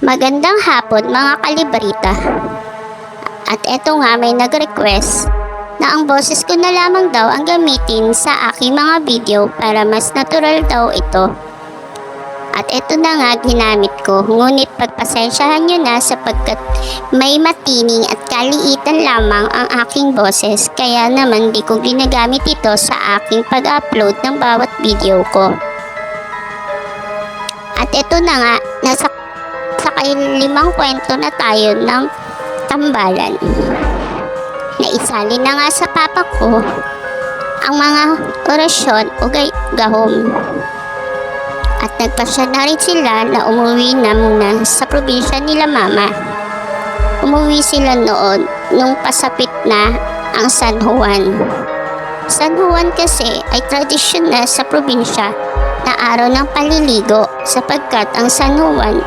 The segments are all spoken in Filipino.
Magandang hapon mga kalibrita. At eto nga may nag-request na ang boses ko na lamang daw ang gamitin sa aking mga video para mas natural daw ito. At eto na nga ginamit ko, ngunit pagpasensyahan nyo na sapagkat may matining at kaliitan lamang ang aking boses, kaya naman di ko ginagamit ito sa aking pag-upload ng bawat video ko. At eto na nga, nasa limang kwento na tayo ng tambalan. Naisali na nga sa papa ko ang mga orasyon o gahom. At nagpasya na rin sila na umuwi na muna sa probinsya nila mama. Umuwi sila noon nung pasapit na ang San Juan. San Juan kasi ay tradisyon na sa probinsya na araw ng paliligo sapagkat ang San Juan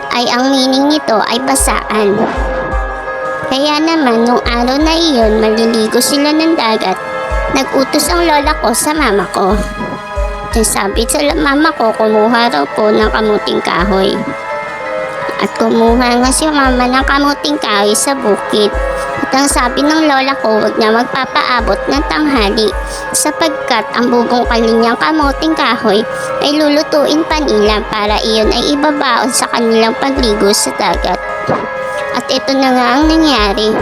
ay ang meaning nito ay basaan. Kaya naman nung araw na iyon maliligo sila ng dagat, nag-utos ang lola ko sa mama ko. Sabi sa mama ko, kumuha raw po ng kamuting kahoy. At kumuha nga si mama ng kamuting kahoy sa bukid. At ang sabi ng lola ko, huwag na magpapaabot ng tanghali sapagkat ang bubungkal niyang kamuting kahoy ay lulutuin pa nila para iyon ay ibabaon sa kanilang pagligo sa dagat. At ito na nga ang nangyari.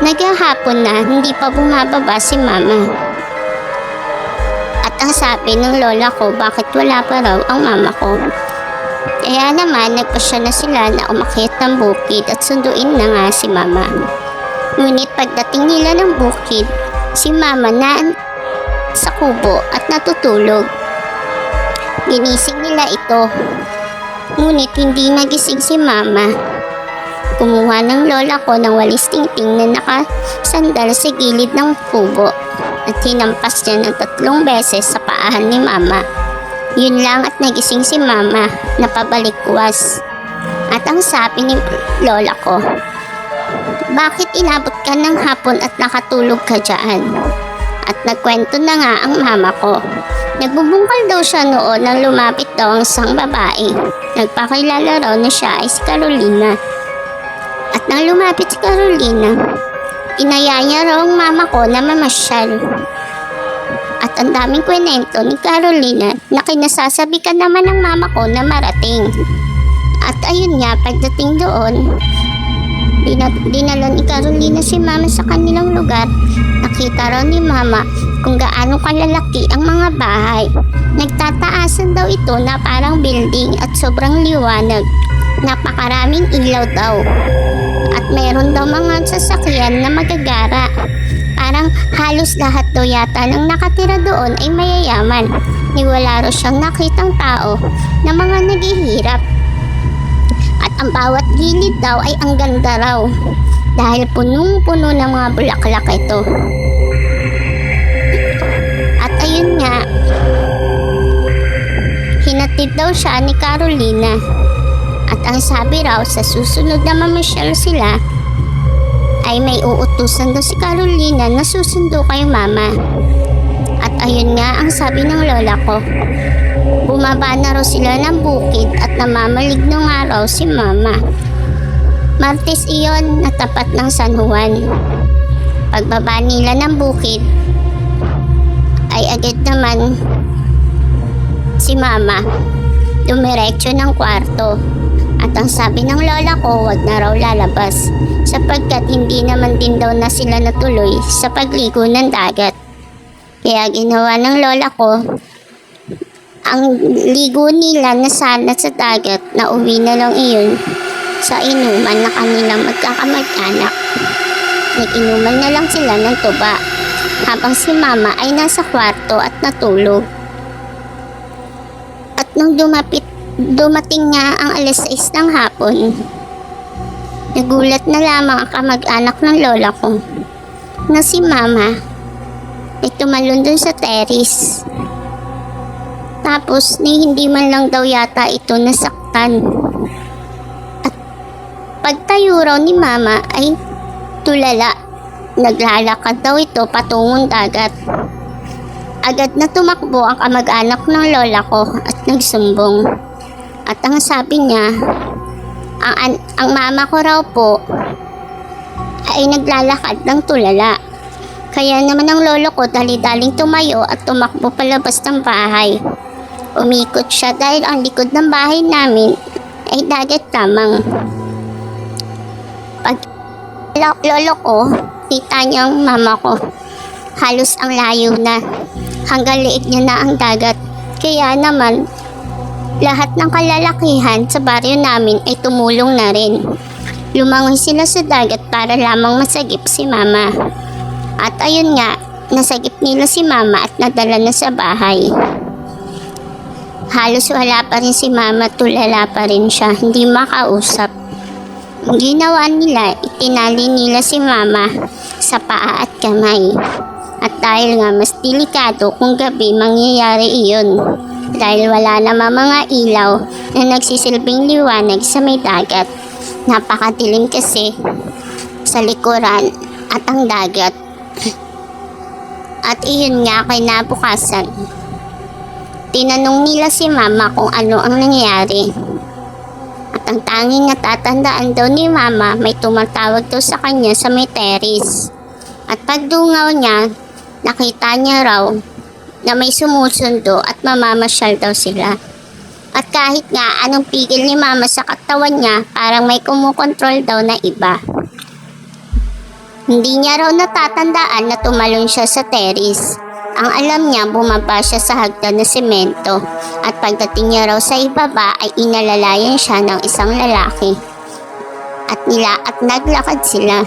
Naghahapon na, hindi pa bumababa si mama. At ang sabi ng lola ko, bakit wala pa raw ang mama ko? Kaya naman, nagpasya na sila na umakyat ng bukid at sunduin na nga si mama. Ngunit pagdating nila ng bukid, si mama na sa kubo at natutulog. Ginising nila ito. Ngunit hindi nagising si mama. Kumuha ng lola ko ng walis tingting na nakasandal sa gilid ng kubo at hinampas niya ng 3 beses sa paahan ni mama. Yun lang at nagising si mama na pabalikwas. At ang sabi ni lola ko, bakit inabot ka ng hapon at nakatulog ka dyan? At nagkwento na nga ang mama ko. Nagbubungkal daw siya noon nang lumapit daw ang isang babae. Nagpakilala raw na siya ay si Carolina. At nang lumapit si Carolina, inaya niya raw ang mama ko na mamasyal. At ang daming kwento ni Carolina na kinasasabi ka naman ng mama ko na marating. At ayun nga, pagdating doon, dinala ni Carolina si mama sa kanilang lugar. Nakita raw ni mama kung gaano kalalaki ang mga bahay. Nagtataasan daw ito na parang building at sobrang liwanag. Napakaraming ilaw daw. At meron daw mga sasakyan na magagara. Parang halos lahat daw yata ng nakatira doon ay mayayaman. Wala raw siyang nakitang tao na mga naghihirap. At ang bawat gilid daw ay ang ganda raw. Dahil punong-puno ng mga bulaklak ito. At ayun nga, hinatid daw siya ni Carolina. At ang sabi raw sa susunod na mamasyal sila ay may uutusan daw si Carolina na susundo kay mama. At ayun nga ang sabi ng lola ko. Bumaba na raw sila ng bukid at namamaligno nga raw si mama. Martes iyon na tapat ng San Juan. Pagbaba nila ng bukid ay agad naman si mama dumiretso ng kwarto. At ang sabi ng lola ko, wag na raw lalabas sapagkat hindi naman din daw na sila natuloy sa pagligo ng dagat. Kaya ginawa ng lola ko, ang ligo nila na sana sa dagat na uwi na lang iyon sa inuman na kanilang magkakamag-anak. Nag-inuman na lang sila ng tuba habang si mama ay nasa kwarto at natulog. At nung dumating nga ang alas 6 ng hapon, nagulat na lamang ang kamag-anak ng lola ko na si mama ay tumalon dun sa terrace. Tapos hindi man lang daw yata ito nasaktan. At pagtayo raw ni mama ay tulala. Naglalakad daw ito patungong dagat. Agad na tumakbo ang kamag-anak ng lola ko at nagsumbong. At ang sabi niya, Ang mama ko raw po ay naglalakad ng tulala. Kaya naman ang lolo ko dali-daling tumayo at tumakbo palabas ng bahay. Umikot siya dahil ang likod ng bahay namin ay dagat lamang. Pag lolo ko, kita niya ang mama ko. Halos ang layo na. Hanggang liit niya na ang dagat. Kaya naman, lahat ng kalalakihan sa baryo namin ay tumulong na rin. Lumangoy sila sa dagat para lamang masagip si mama. At ayun nga, nasagip nila si mama at nadala na sa bahay. Halos wala pa rin si mama, tulala pa rin siya, hindi makausap. Ang ginawa nila, itinali nila si mama sa paa at kamay. At dahil nga mas delikado kung gabi mangyayari iyon. Dahil wala naman mga ilaw na nagsisilbing liwanag sa may dagat. Napakadilim kasi sa likuran at ang dagat. At iyon nga kinabukasan. Tinanong nila si mama kung ano ang nangyari. At ang tanging natatandaan daw ni mama, may tumatawag daw sa kanya sa may terrace. At pagdungaw niya, nakita niya raw na may sumusundo at mamamasyal daw sila. At kahit nga anong pigil ni mama sa katawan niya, parang may kumukontrol daw na iba. Hindi niya raw natatandaan na tumalon siya sa terrace. Ang alam niya, bumaba siya sa hagdan na semento. At pagdating niya raw sa ibaba ay inalalayan siya ng isang lalaki. At naglakad sila.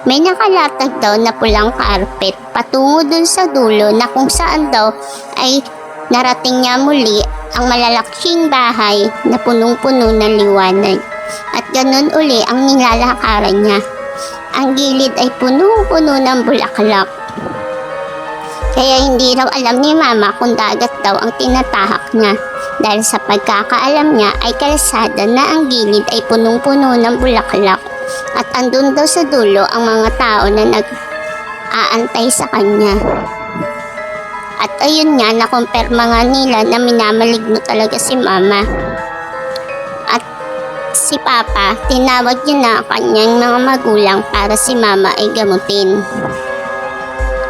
May nakalatag daw na pulang carpet patungo dun sa dulo na kung saan daw ay narating niya muli ang malalaking bahay na punong-puno ng liwanag. At ganun uli ang nilalakaran niya. Ang gilid ay punong-puno ng bulaklak. Kaya hindi raw alam ni mama kung dagat daw ang tinatahak niya. Dahil sa pagkakaalam niya ay kalsada na ang gilid ay punong-puno ng bulaklak. At andun daw sa dulo ang mga tao na nag-aantay sa kanya. At ayun nga, nakumpirma nga nila na minamaligno talaga si mama. At si papa, tinawag niya na kanyang mga magulang para si mama ay gamutin.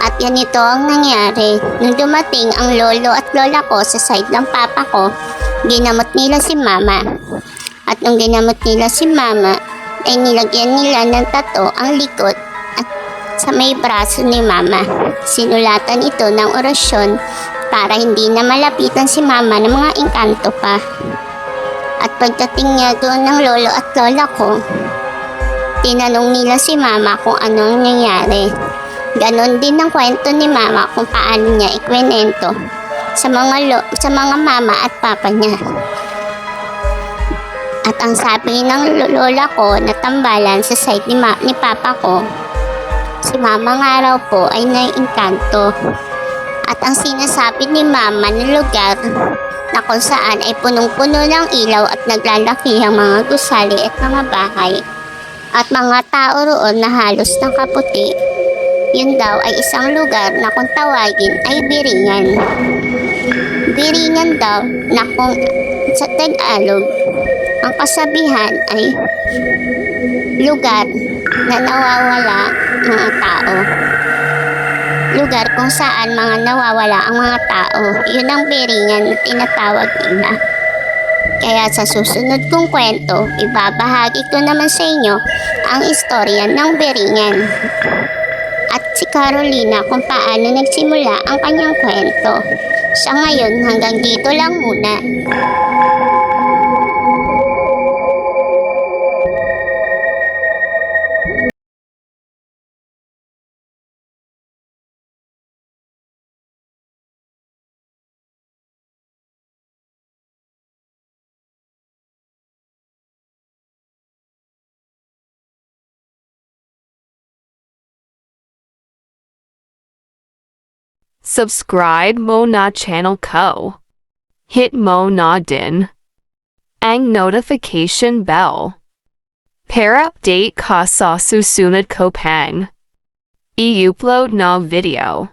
At ganito ang nangyari. Nung dumating ang lolo at lola ko sa side ng papa ko, ginamot nila si mama. At nung ginamot nila si mama, ay nilagyan nila ng tato ang likod at sa may braso ni mama. Sinulatan ito ng orasyon para hindi na malapitan si mama ng mga engkanto pa. At pagdating niya doon ng lolo at lola ko, tinanong nila si mama kung ano ang nangyari. Ganon din ang kwento ni mama kung paano niya ikwenento sa mga mama at papa niya. At ang sabi ng lola ko na tambalan sa side ni papa ko, si mama nga raw po ay naiengkanto. At ang sinasabi ni mama ng lugar na kung saan ay punong-puno ng ilaw at naglalaki ang mga gusali at mga bahay at mga tao roon na halos nakaputi. Yun daw ay isang lugar na kung tawagin ay Biringan. Biringan daw na kung sa Tagalog, ang kasabihan ay lugar na nawawala mga tao. Lugar kung saan mga nawawala ang mga tao. Yun ang Biringan na tinatawag nila. Kaya sa susunod kong kwento, ibabahagi ko naman sa inyo ang istorya ng Biringan. At si Carolina kung paano nagsimula ang kanyang kwento. Sa ngayon, hanggang dito lang muna. Subscribe mo na channel ko. Hit mo na din ang notification bell para update ka sa susunod ko pang i-upload na video.